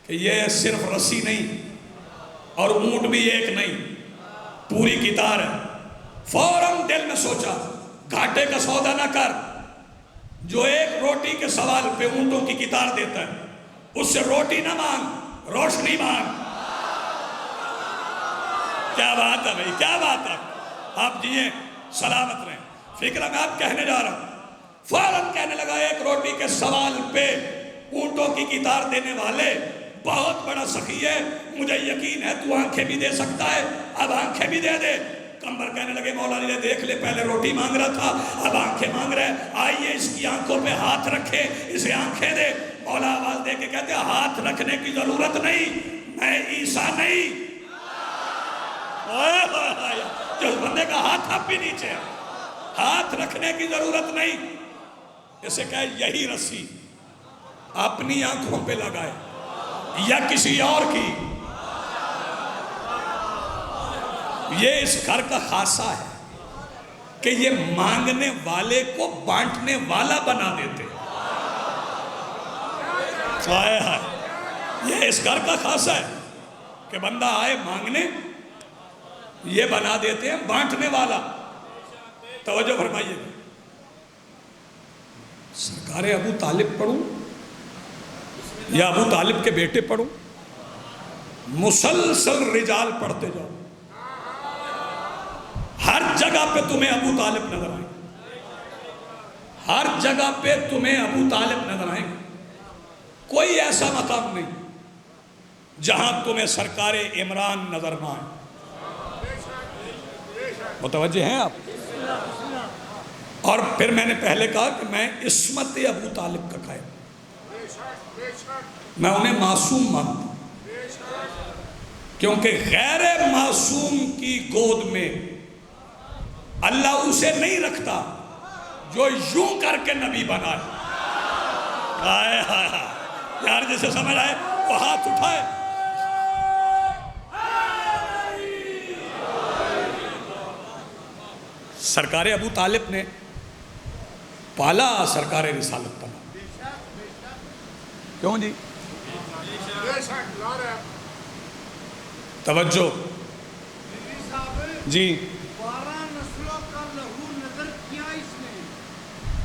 کہ یہ صرف رسی نہیں اور اونٹ بھی ایک نہیں، پوری کتار ہے۔ فوراً دل میں سوچا گھاٹے کا سودا نہ کر، جو ایک روٹی کے سوال پہ اونٹوں کی کتار دیتا ہے اس سے روٹی نہ مانگ، روشنی مانگ۔ کیا بات ہے بھائی، کیا بات ہے۔ آپ جیئیں، سلامت رہیں۔ فکر میں آپ کہنے جا رہا ہوں، فوراً کہنے لگا ایک روٹی کے سوال پہ اونٹوں کی کتار دینے والے بہت بڑا سخی ہے، مجھے یقین ہے تو آنکھیں بھی دے سکتا ہے، اب آنکھیں بھی دے دے۔ قمر کہنے لگے مولا علی دیکھ لے، پہلے روٹی مانگ رہا تھا اب آنکھیں مانگ رہے، آئیے اس کی آنکھوں پہ ہاتھ رکھے، اسے آنکھیں دے۔ مولا آواز دے کے کہتے ہیں ہاتھ رکھنے کی ضرورت نہیں، میں عیسیٰ نہیں۔ جو بندے کا ہاتھ اب بھی نیچے ہے، ہاتھ رکھنے کی ضرورت نہیں۔ اسے کہے یہی رسی اپنی آنکھوں پہ لگائے یا کسی اور کی، یہ اس گھر کا خاصہ ہے کہ یہ مانگنے والے کو بانٹنے والا بنا دیتے۔ یہ اس گھر کا خاصہ ہے کہ بندہ آئے مانگنے، یہ بنا دیتے ہیں بانٹنے والا۔ توجہ فرمائیے، سرکار ابو طالب پڑھوں یا ابو طالب کے بیٹے پڑھوں، مسلسل رجال پڑھتے جاؤ، ہر جگہ پہ تمہیں ابو طالب نظر آئیں گے، ہر جگہ پہ تمہیں ابو طالب نظر آئیں گے۔ کوئی ایسا مقام نہیں جہاں تمہیں سرکار عمران نظر نہ آئے۔ متوجہ ہیں آپ؟ اور پھر میں نے پہلے کہا کہ میں عصمت ابو طالب کا قائل، میں انہیں معصوم مانتا ہوں، کیونکہ غیر معصوم کی گود میں اللہ اسے نہیں رکھتا جو یوں کر کے نبی بنائے۔ آئے ہائے ہائے، یار جسے سمجھ آئے وہ ہاتھ اٹھائے۔ سرکار ابو طالب نے پالا سرکار رسالت کا نام، کیوں جی؟ توجہ جی، 12 نسلوں کا لہو نظر کیا اس نے،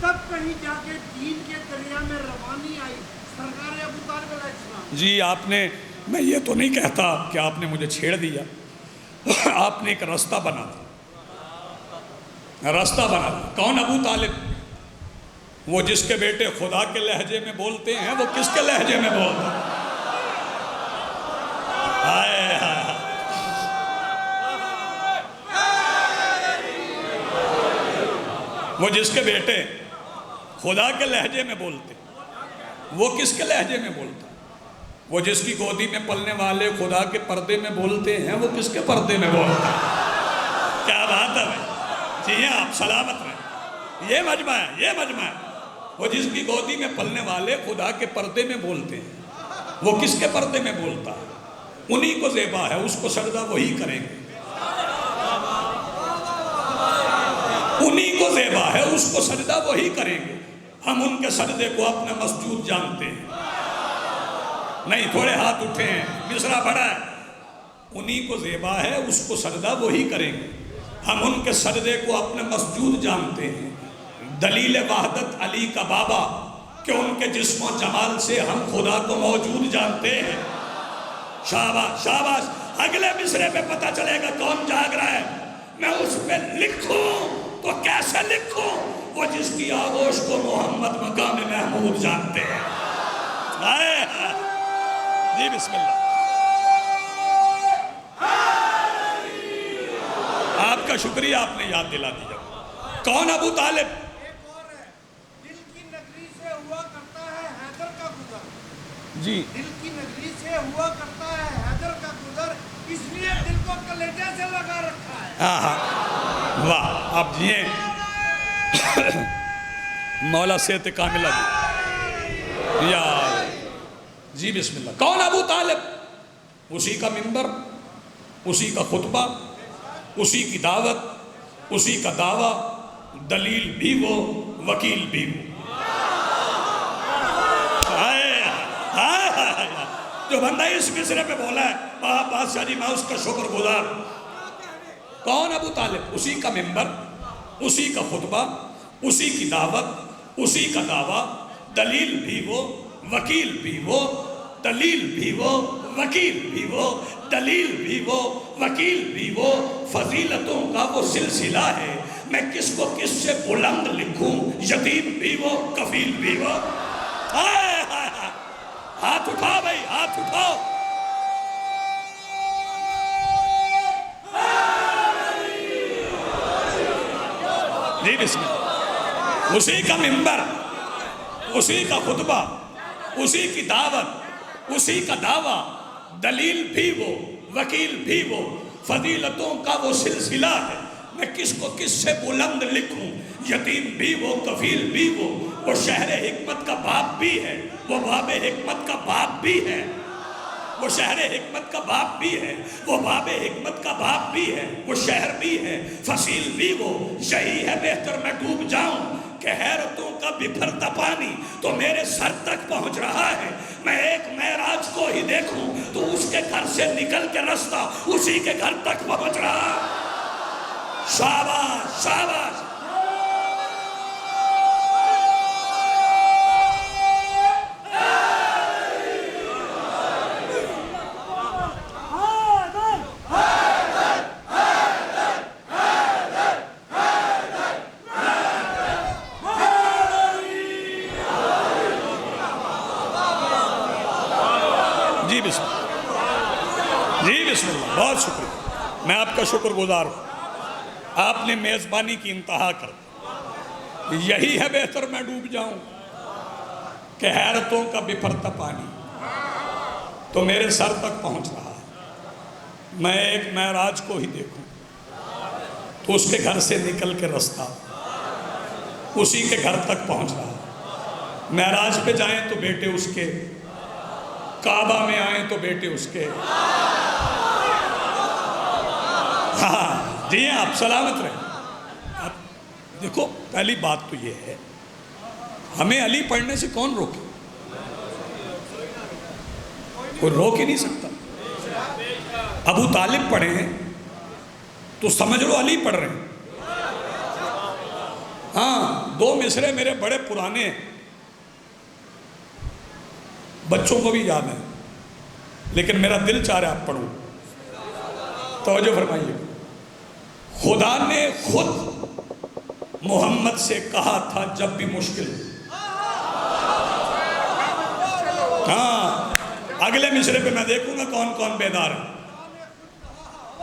تب کہیں جا کے دین کے دریا میں روانی آئی سرکار ابو طالب علیہ السلام۔ جی آپ نے، میں یہ تو نہیں کہتا کہ آپ نے مجھے چھیڑ دیا، آپ نے ایک راستہ بنا دیا، راستہ بنا دیا۔ کون ابو طالب؟ وہ جس کے بیٹے خدا کے لہجے میں بولتے ہیں، وہ کس کے لہجے میں بولتے ہیں؟ آئے ہائے، وہ جس کے بیٹے خدا کے لہجے میں بولتے ہیں، وہ کس کے لہجے میں بولتا ہے؟ وہ جس کی گودی میں پلنے والے خدا کے پردے میں بولتے ہیں، وہ کس کے پردے میں بولتا ہے؟ کیا بات ہے بھائی، جی ہیں آپ، سلامت رہیں۔ یہ مجمع ہے، یہ مجمع ہے۔ وہ جس کی گودی میں پلنے والے خدا کے پردے میں بولتے ہیں، وہ کس کے پردے میں بولتا ہے؟ انہی کو زیبا ہے، اس کو سجدہ وہی کریں گے، انہی کو زیبا ہے اس کو سجدہ وہی کریں گے، ہم ان کے سجدے کو اپنا مسجود جانتے ہیں۔ نہیں، تھوڑے ہاتھ اٹھے ہیں، مصرع بڑا ہے، انہی کو زیبا ہے اس کو سجدہ وہی کریں گے، ہم ان کے سجدے کو اپنا مسجود جانتے ہیں۔ دلیل وحدت علی کا بابا کہ ان کے جسم و جمال سے ہم خدا کو موجود جانتے ہیں۔ شاباش شاباش، اگلے مصرے پہ پتہ چلے گا کون جاگ رہا ہے۔ میں اس پہ لکھوں تو کیسے لکھوں؟ وہ جس کی آغوش کو محمد مقام محمود جانتے ہیں۔ جی بسم اللہ۔ آپ کا شکریہ، آپ نے یاد دلا دیا۔ کون ابو طالب؟ ایک اور ہے، دل کی نگری سے ہوا کرتا ہے حیدر کا گزر۔ جی، دل کی نگری سے ہوا کرتا ہے حیدر کا گزر، اس لیے دل کو کلیجے سے لگا رکھا ہے۔ ہاں واہ، آپ جیئے مولا صحت کاملہ جی، یا جی بسم اللہ۔ کون ابو طالب؟ اسی کا منبر، اسی کا خطبہ، اسی کی دعوت، اسی کا دعویٰ، دلیل بھی وہ، وکیل بھی وہ۔ جو بندہ اس مصرے پہ بولا ہے بادشاہ جی، میں اس کا شکر گزار ہوں۔ کون ابو طالب؟ اسی کا منبر، اسی کا خطبہ، اسی کی دعوت، اسی کا دعویٰ، دلیل بھی وہ، وکیل بھی وہ، دلیل بھی وہ، وکیل بھی وہ، دلیل بھی وہ، وکیل بھی وہ، فضیلتوں کا وہ سلسلہ ہے، میں کس کو کس سے بلند لکھوں، یتیم بھی وہ، کفیل بھی وہ۔ ہاتھ اٹھاؤ بھائی، ہاتھ اٹھاؤ۔ جی بسم اللہ۔ اسی کا منبر، اسی کا خطبہ، اسی کی دعوت، اسی کا دعویٰ، دلیل بھی وہ، وکیل بھی وہ، فضیلتوں کا وہ سلسلہ ہے، میں کس کو کس سے بلند لکھوں، یتیم بھی وہ، کفیل بھی وہ شہر حکمت کا باپ بھی ہے، وہ باب حکمت کا باپ بھی ہے، وہ شہر حکمت کا باپ بھی ہے، وہ باب حکمت کا باپ بھی ہے، وہ شہر بھی ہے، فصیل بھی وہ، یہی ہے بہتر میں ڈوب جاؤں کہ حیرتوں کا بکھرتا پانی تو میرے سر تک پہنچ رہا ہے، میں ایک معراج کو ہی دیکھوں تو اس کے گھر سے نکل کے رستہ اسی کے گھر تک پہنچ رہا ہے۔ شاباش شاباش۔ جی بسم اللہ، جی بسم اللہ، بہت شکریہ، میں آپ کا شکر گزار ہوں، آپ نے میزبانی کی انتہا کر دی۔ یہی ہے بہتر میں ڈوب جاؤں کہ حیرتوں کا بپھرتا پانی تو میرے سر تک پہنچ رہا ہے، میں ایک معراج کو ہی دیکھوں تو اس کے گھر سے نکل کے رستہ اسی کے گھر تک پہنچ رہا ہے۔ معراج پہ جائیں تو بیٹے اس کے، کعبہ میں آئیں تو بیٹے اس کے۔ ہاں جی، آپ سلامت رہیں۔ اب دیکھو، پہلی بات تو یہ ہے، ہمیں علی پڑھنے سے کون روکے؟ کوئی روک ہی نہیں سکتا۔ ابو طالب پڑھے ہیں تو سمجھ لو علی پڑھ رہے ہیں۔ ہاں، دو مصرے میرے بڑے پرانے ہیں، بچوں کو بھی یاد ہے، لیکن میرا دل چاہ رہا ہے آپ پڑھوں۔ توجہ فرمائیے۔ خدا نے خود محمد سے کہا تھا جب بھی مشکل، ہاں اگلے مصرے پہ میں دیکھوں گا کون کون بیدار ہے۔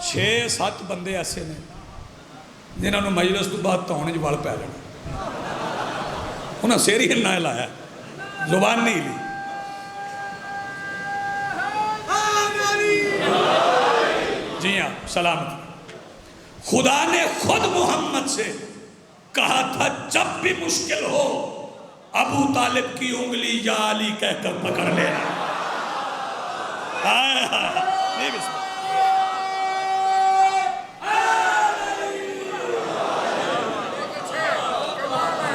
6-7 بندے ایسے نے جنہوں نے مجلس تو بعد تونے جو وال پہ جانا، انہاں سیری ہلنا لایا، زبان نہیں لی۔ جی ہاں، سلامت۔ خدا نے خود محمد سے کہا تھا جب بھی مشکل ہو ابو طالب کی انگلی یا علی کہہ کر پکڑ لینا۔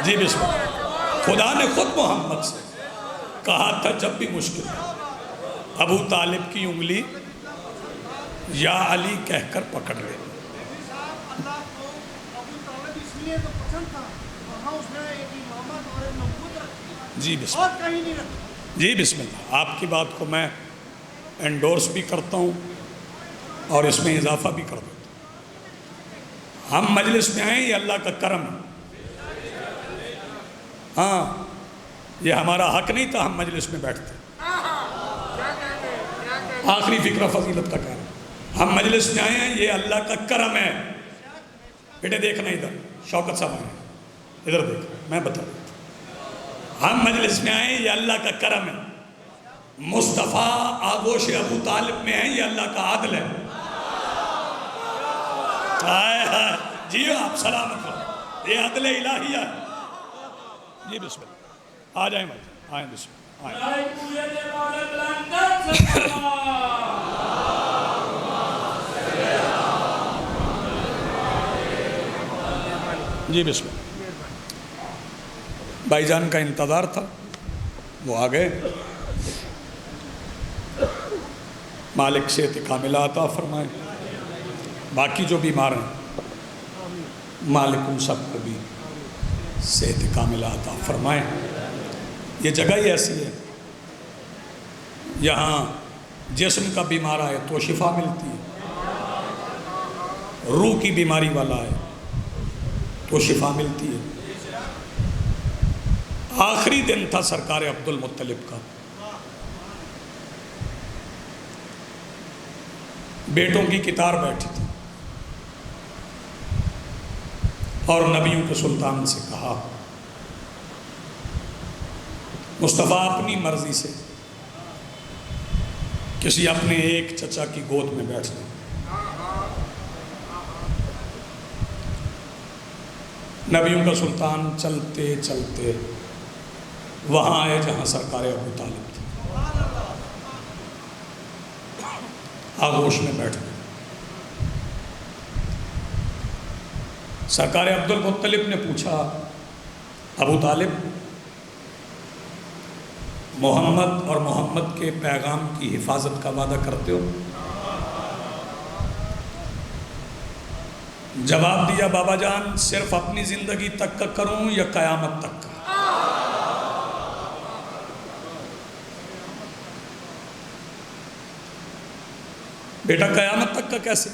جی بسم اللہ. خدا نے خود محمد سے کہا تھا جب بھی مشکل ہے ابو طالب کی انگلی یا علی کہہ کر پکڑ لے. اللہ کو ابو طالب اس لیے تو پسند تھا، وہاں اس نے ایک امامت اور ایک نبوت رکھی جی بسم اور اللہ. کہیں نہیں رکھی. جی بسم اللہ. آپ کی بات کو میں انڈورس بھی کرتا ہوں اور اس میں اضافہ بھی کر دیتا ہوں. ہم مجلس میں آئیں یہ اللہ کا کرم ہے. ہاں یہ ہمارا حق نہیں تھا ہم مجلس میں بیٹھتے. آخری فکرہ فضیلت کا کہنا ہم مجلس میں آئے ہیں یہ اللہ کا کرم ہے. بیٹے دیکھنا ادھر شوکت صاحب آئے ادھر دیکھ میں بتا دیتا ہوں. ہم مجلس میں آئے ہیں یہ اللہ کا کرم ہے. مصطفیٰ آغوش ابو طالب میں ہیں یہ اللہ کا عدل ہے. جی آپ سلامت رہو یہ عدل الہیہ ہے. جی بسم اللہ. آ جائیں بھائی آئیں بسم اللہ آئیں. جی بسم اللہ. بھائی جان کا انتظار تھا وہ آ گئے. مالک صحت کاملہ عطا فرمائے. باقی جو بیمار ہیں مالک ان سب کو بھی صحت کاملہ عطا فرمائے. یہ جگہ ہی ایسی ہے یہاں جسم کا بیمار آئے تو شفا ملتی ہے, روح کی بیماری والا ہے تو شفا ملتی ہے. آخری دن تھا سرکار عبد المطلب کا, بیٹوں کی کتار بیٹھی تھی اور نبیوں کے سلطان سے کہا مصطفیٰ اپنی مرضی سے کسی اپنے ایک چچا کی گود میں بیٹھ جائے. نبیوں کا سلطان چلتے چلتے وہاں آئے جہاں سرکار ابو طالب تھے, آغوش میں بیٹھ گئے. سرکار عبد المطلب نے پوچھا ابو طالب محمد اور محمد کے پیغام کی حفاظت کا وعدہ کرتے ہو؟ جواب دیا بابا جان صرف اپنی زندگی تک کا کروں یا قیامت تک کا؟ بیٹا قیامت تک کا کیسے؟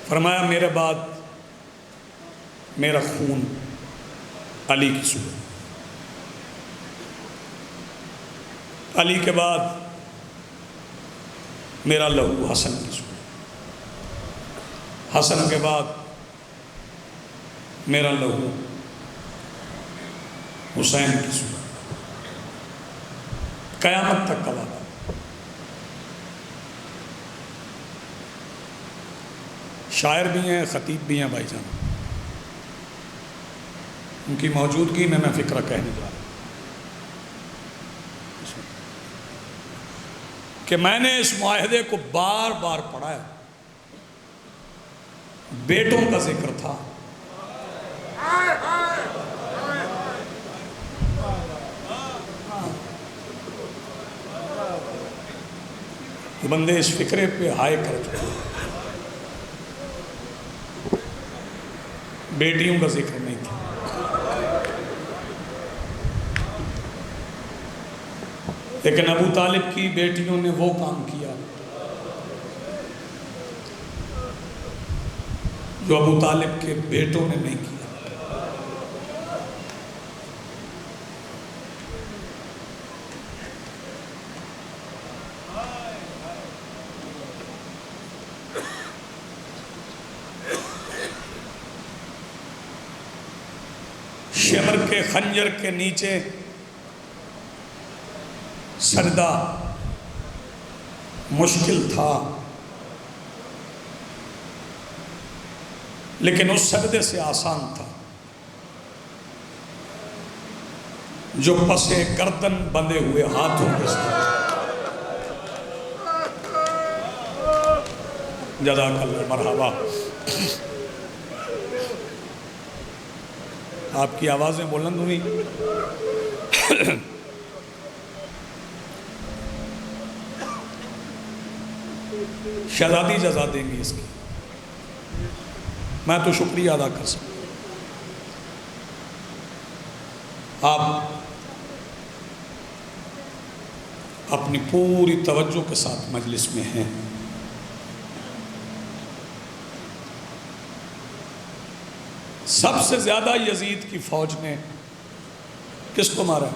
فرمایا میرے بعد میرا خون علی کی صورت, علی کے بعد میرا لہو حسن کی صورت, حسن کے بعد میرا لہو حسین کی صورت, قیامت تک کا وعدہ. شاعر بھی ہیں خطیب بھی ہیں بھائی جان, ان کی موجودگی میں فکرہ کہنے جا رہا ہوں کہ میں نے اس معاہدے کو بار بار پڑھا ہے. بیٹوں کا ذکر تھا, تو بندے اس فکرے پہ ہائے کر چکے, بیٹیوں کا ذکر نہیں تھا. لیکن ابو طالب کی بیٹیوں نے وہ کام کیا جو ابو طالب کے بیٹوں نے نہیں کیا. شمر کے خنجر کے نیچے سجدہ مشکل تھا, لیکن اس سجدے سے آسان تھا جو پسے گردن بندھے ہوئے ہاتھوں کے ساتھ. جزاک اللہ, مرحبا. آپ کی آوازیں بلند ہوئی. شہزادی جزا دیں گی اس کی. میں تو شکریہ ادا کر سکتا. آپ اپنی پوری توجہ کے ساتھ مجلس میں ہیں. سب سے زیادہ یزید کی فوج نے کس کو مارا؟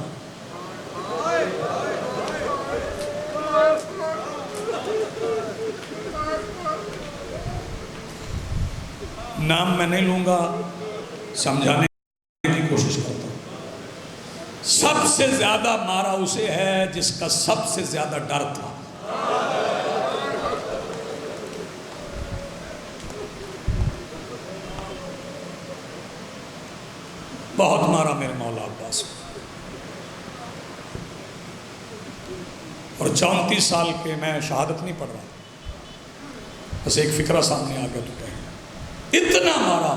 نام میں نہیں لوں گا، سمجھانے کی کوشش کرتا ہوں. سب سے زیادہ مارا اسے ہے جس کا سب سے زیادہ ڈر تھا. بہت مارا میرے مولا عباس کو. اور 34 سال کے، میں شہادت نہیں پڑھ رہا، بس ایک فکرہ سامنے آ گیا تو کہیں اتنا مارا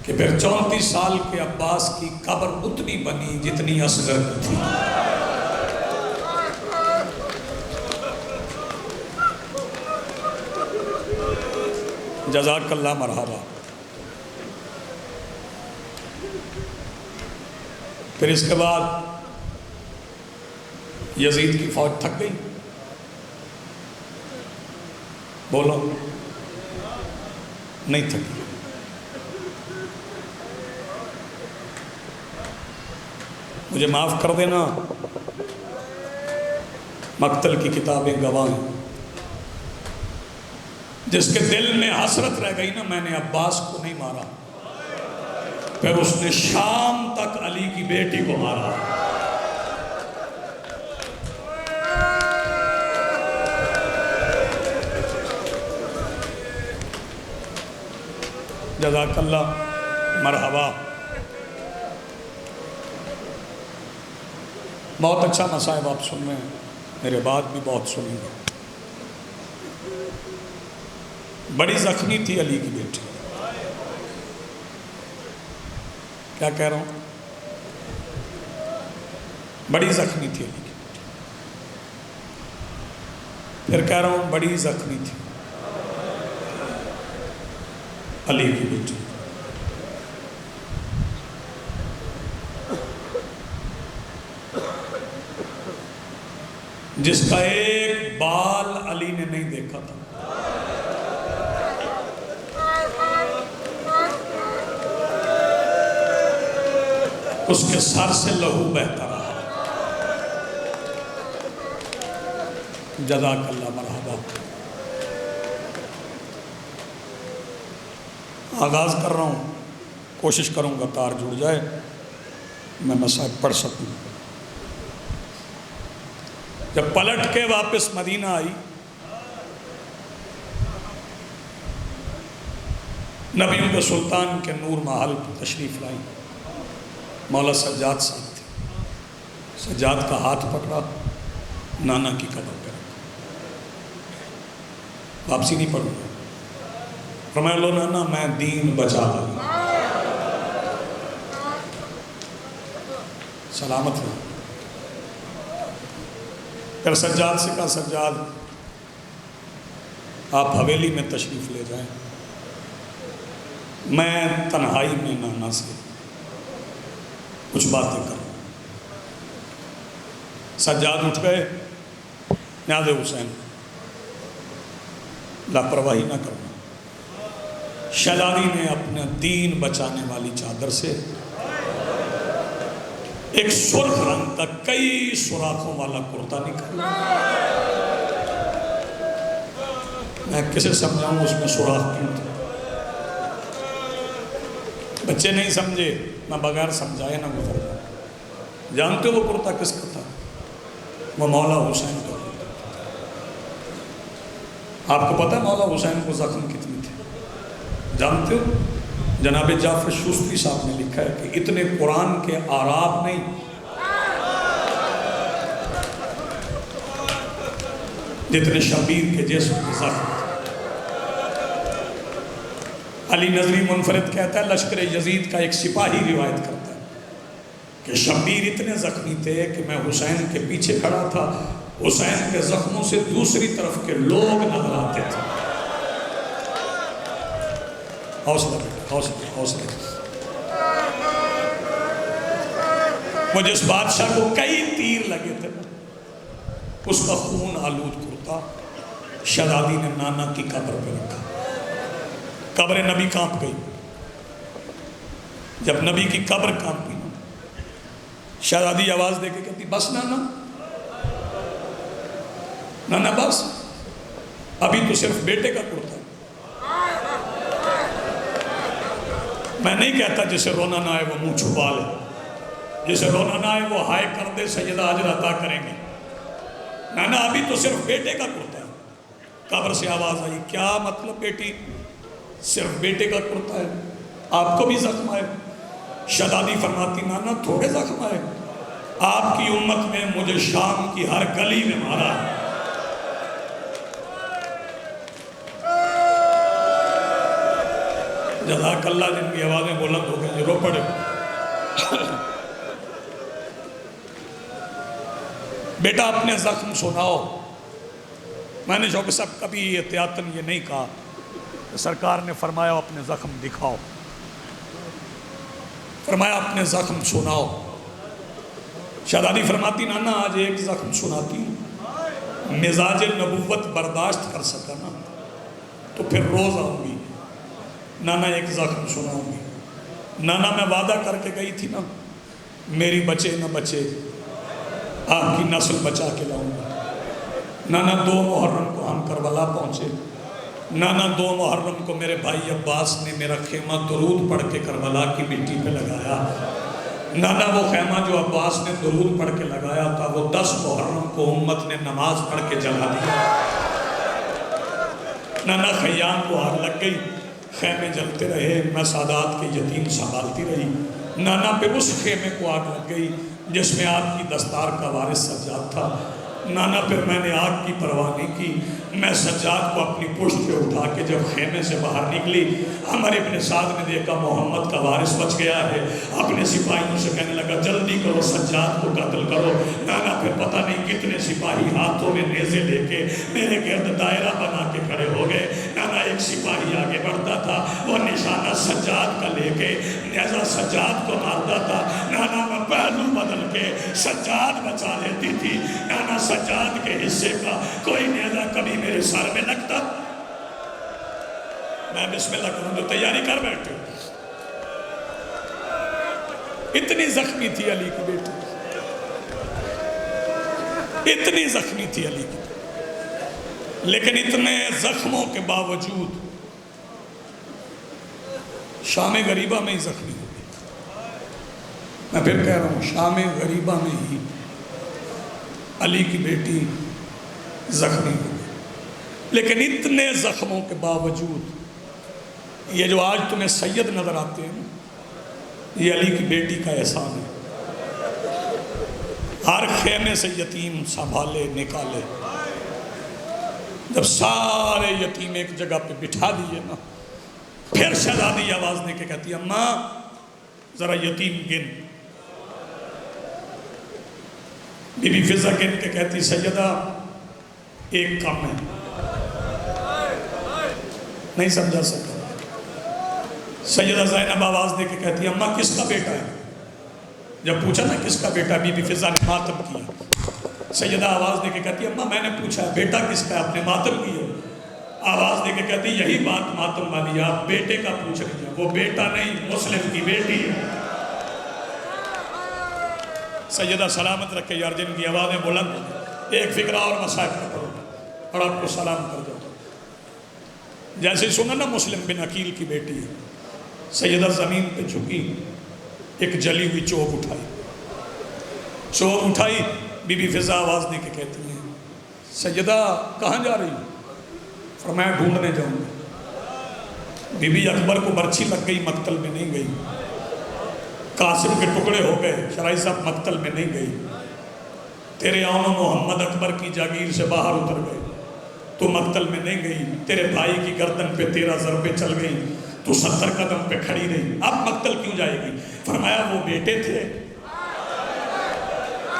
کہ پھر 34 سال کے عباس کی قبر اتنی بنی جتنی اصغر کی تھی. جزاک اللہ مرحبا. پھر اس کے بعد یزید کی فوج تھک گئی. بولو، نہیں تھکی. مجھے معاف کر دینا، مقتل کی کتابیں گواہ ہیں. جس کے دل میں حسرت رہ گئی نا، میں نے عباس کو نہیں مارا، پھر اس نے شام تک علی کی بیٹی کو مارا. جزاک اللہ مرحبا. بہت اچھا مصائب آپ سن رہے ہیں، میرے بعد بھی بہت سنیں گے. بڑی زخمی تھی علی کی بیٹی. کیا کہہ رہا ہوں؟ بڑی زخمی تھی علی کی بیٹی. پھر کہہ رہا ہوں بڑی زخمی تھی علی کی بیٹی. جس کا ایک بال علی نے نہیں دیکھا تھا. اس کے سر سے لہو بہتا رہا. جزاک اللہ مرحبا. آغاز کر رہا ہوں، کوشش کروں گا تار جڑ جائے، میں مصائب پڑھ سکوں. جب پلٹ کے واپس مدینہ آئی، نبیوں کے سلطان کے نور محل پر تشریف لائی. مولا سجاد صاحب تھے. سجاد کا ہاتھ پکڑا، نانا کی قبر پہ رکھا. واپسی نہیں پڑھوں گا. فرمایا لو نانا، میں دین بچا لائی، سلامت ہوں. پھر سجاد سے کہا سجاد آپ حویلی میں تشریف لے جائیں، میں تنہائی میں نانا سے کچھ باتیں کروں. سجاد اٹھ گئے. نیاز حسین لاپرواہی نہ کرنا. شہزادی نے اپنا دین بچانے والی چادر سے ایک سرخ رنگ کا کئی سوراخوں والا کرتا نکالا. میں کسے سمجھاؤں اس میں سوراخ کیوں تھا؟ بچے نہیں سمجھے، میں بغیر سمجھائے نہ گزر گیا. جانتے ہو وہ کرتا کس کا تھا؟ وہ مولا حسین کا. آپ کو پتہ ہے مولا حسین کو زخم کتنی تھے؟ جانتے ہو؟ جناب جعفر شوستری صاحب نے لکھا ہے کہ اتنے قرآن کے آراب نہیں، جتنے شبیر کے جسم کے زخم. علی نظری منفرد کہتا ہے لشکر یزید کا ایک سپاہی روایت کرتا ہے کہ شبیر اتنے زخمی تھے کہ میں حسین کے پیچھے کھڑا تھا، حسین کے زخموں سے دوسری طرف کے لوگ نظر آتے تھے۔ حوصلہ بیٹا، حوصلہ حوصلہ۔ وہ جس بادشاہ کو کئی تیر لگے تھے اس کا خون آلود کرتا شہزادی نے نانا کی قبر پہ رکھا۔ قبر نبی کانپ گئی۔ جب نبی کی قبر کانپی شہزادی آواز دے کے کہتی بس نانا، نانا بس، ابھی تو صرف بیٹے کا کرتا۔ میں نہیں کہتا جسے رونا نہ آئے وہ منہ چھپا لے، جسے رونا نہ آئے وہ ہائے کر دے، سیدہ حاجرہ عطا کریں گے۔ نانا ابھی تو صرف بیٹے کا کرتا ہے۔ قبر سے آواز آئی کیا مطلب بیٹی؟ صرف بیٹے کا کرتا ہے، آپ کو بھی زخم آئے؟ شہزادی فرماتی نانا تھوڑے زخم آئے، آپ کی امت میں مجھے شام کی ہر گلی میں مارا ہے۔ جزاک اللہ، جن کی آوازیں بلند ہو گئی رو پڑے۔ بیٹا اپنے زخم سناؤ۔ میں نے شوقی صاحب کبھی احتیاطاً یہ نہیں کہا، سرکار نے فرمایا اپنے زخم دکھاؤ، فرمایا اپنے زخم سناؤ۔ شہزادی فرماتی نانا آج ایک زخم سناتی ہوں، مزاج نبوت برداشت کر سکا نا تو پھر روز آؤں گی، نانا ایک زخم سناؤں گی۔ نانا میں وعدہ کر کے گئی تھی نا، میری بچے نہ بچے آپ کی نسل بچا کے لاؤں گا۔ نانا 2 محرم کو ہم کربلا پہنچے، نانا 2 محرم کو میرے بھائی عباس نے میرا خیمہ درود پڑھ کے کربلا کی مٹی پہ لگایا۔ نانا وہ خیمہ جو عباس نے درود پڑھ کے لگایا تھا وہ 10 محرم کو امت نے نماز پڑھ کے جلا دیا۔ نانا خیام کو آگ لگ گئی، خیمے جلتے رہے، میں سادات کے یتیم سنبھالتی رہی۔ نانا پہ اس خیمے کو آگ لگ گئی جس میں آپ کی دستار کا وارث سجاد تھا۔ نانا پھر میں نے آگ کی پرواہ نہیں کی، میں سجاد کو اپنی پشت پہ اٹھا کے جب خیمے سے باہر نکلی، عمر ابن سعد نے دیکھا محمد کا وارث بچ گیا ہے، اپنے سپاہیوں سے کہنے لگا جلدی کرو سجاد کو قتل کرو۔ نانا پھر پتہ نہیں کتنے سپاہی ہاتھوں میں نیزے لے کے میرے گرد دائرہ بنا کے کھڑے ہو گئے۔ نانا ایک سپاہی آگے بڑھتا تھا، وہ نشانہ سجاد کا لے کے نیزہ سجاد کو مارتا تھا، نانا میں پہلو بدل کے سجاد بچا لیتی تھی۔ نانا سجاد کے حصے کا کوئی نیزہ کبھی میرے سر میں لگتا، میں بسم اللہ کروں تو تیاری کر بیٹھے۔ اتنی زخمی تھی علی کی بیٹی، اتنی زخمی تھی علی کی، لیکن اتنے زخموں کے باوجود شام غریبہ میں ہی زخمی ہو گئی۔ میں پھر کہہ رہا ہوں شام غریبہ میں ہی علی کی بیٹی زخمی ہو گئی، لیکن اتنے زخموں کے باوجود یہ جو آج تمہیں سید نظر آتے ہیں یہ علی کی بیٹی کا احسان ہے۔ ہر خیمے سے یتیم سنبھالے نکالے، جب سارے یتیم ایک جگہ پہ بٹھا دیے نا، پھر شہزادی آواز دے کے کہتی اماں ذرا یتیم گن۔ بی بی فضہ گن کے کہتی سیدہ ایک کم ہے، نہیں سمجھا سکا۔ سیدہ زینب آواز دے کے کہتی اماں کس کا بیٹا ہے؟ جب پوچھا نا کس کا بیٹا، بی بی فضہ نے ماتم کیا۔ سیدہ آواز دے کے کہتی اماں میں نے پوچھا بیٹا کس کا ہے، آپ نے ماتم کیا۔ آواز دے کے کہتی یہی بات ماتم والی، آپ بیٹے کا پوچھ رہی ہیں، وہ بیٹا نہیں مسلم کی بیٹی ہے۔ سیدہ سلامت رکھے یار، جن کی آوازیں بلند، ایک فکرہ اور مصائب کا پڑھو اور آپ کو سلام کر دو۔ جیسے سنا نا مسلم بن عقیل کی بیٹی ہے، سیدہ زمین پہ جھکی، ایک جلی ہوئی چوب اٹھائی، چوب اٹھائی، بی بی فضہ آواز دے کے کہتی ہیں سیدہ کہاں جا رہی ہوں؟ فرمایا ڈھونڈنے جاؤں گا۔ بی بی اکبر کو برچھی لگ گئی، مقتل میں نہیں گئی۔ قاسم کے ٹکڑے ہو گئے، شرائع صاحب مقتل میں نہیں گئی۔ تیرے آنو محمد اکبر کی جاگیر سے باہر اتر گئے، تو مقتل میں نہیں گئی۔ تیرے بھائی کی گردن پہ 13 ضربیں چل گئی، تو 70 قدم پہ کھڑی رہی، اب مقتل کیوں جائے گی؟ فرمایا وہ بیٹے تھے۔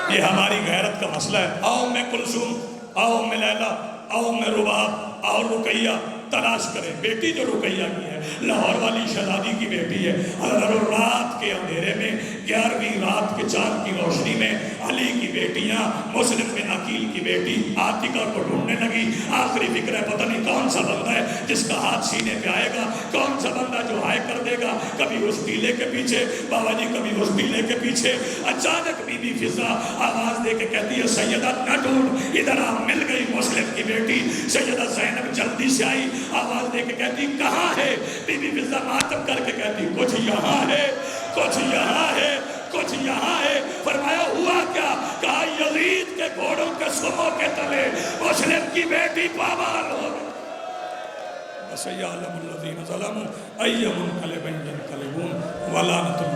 یہ ہماری غیرت کا مسئلہ ہے۔ آؤ میں کلثوم، آؤ میں لیلا، آؤ میں رباب، آؤ رقیہ تلاش کریں۔ بیٹی جو رقیہ کی ہے، لاہور والی شہزادی کی بیٹی ہے۔ اگر رات کے اندھیرے میں 11ویں رات کے چاند کی روشنی میں علی کی بیٹیاں مسلم بن عقیل کی بیٹی عاتقہ کو ڈھونڈنے لگی۔ آخری فکر ہے پتہ نہیں کون سا بندہ ہے جس کا ہاتھ سینے پہ آئے گا، کون سا بندہ جو ہائے کر دے گا، کبھی اس ٹیلے کے پیچھے بابا جی، کبھی اس ٹیلے کے پیچھے۔ اچانک بی بی فضا آواز دے کے کہتی ہے سیدہ نہ ڈھونڈ، ادھر آ، مل گئی مسلم کی بیٹی۔ سیدہ زینب جلدی سے آئی، آواز دے کے کہتی کہاں ہے؟ بی بی فضا ماتم کر کے کہتی کچھ یہاں ہے، کچھ یہاں ہے، کچھ یہاں ہے۔ فرمایا ہوا کیا؟ کہا یزید کے گھوڑوں کے سموں کے تلے مسلم کی بیٹی پامال ہو گئی۔ وَسَيَعْلَمُ الَّذِينَ ظَلَمُوا أَيَّ مُنْقَلِبٍ يَنْقَلِبُونَ وَلَعنَةُ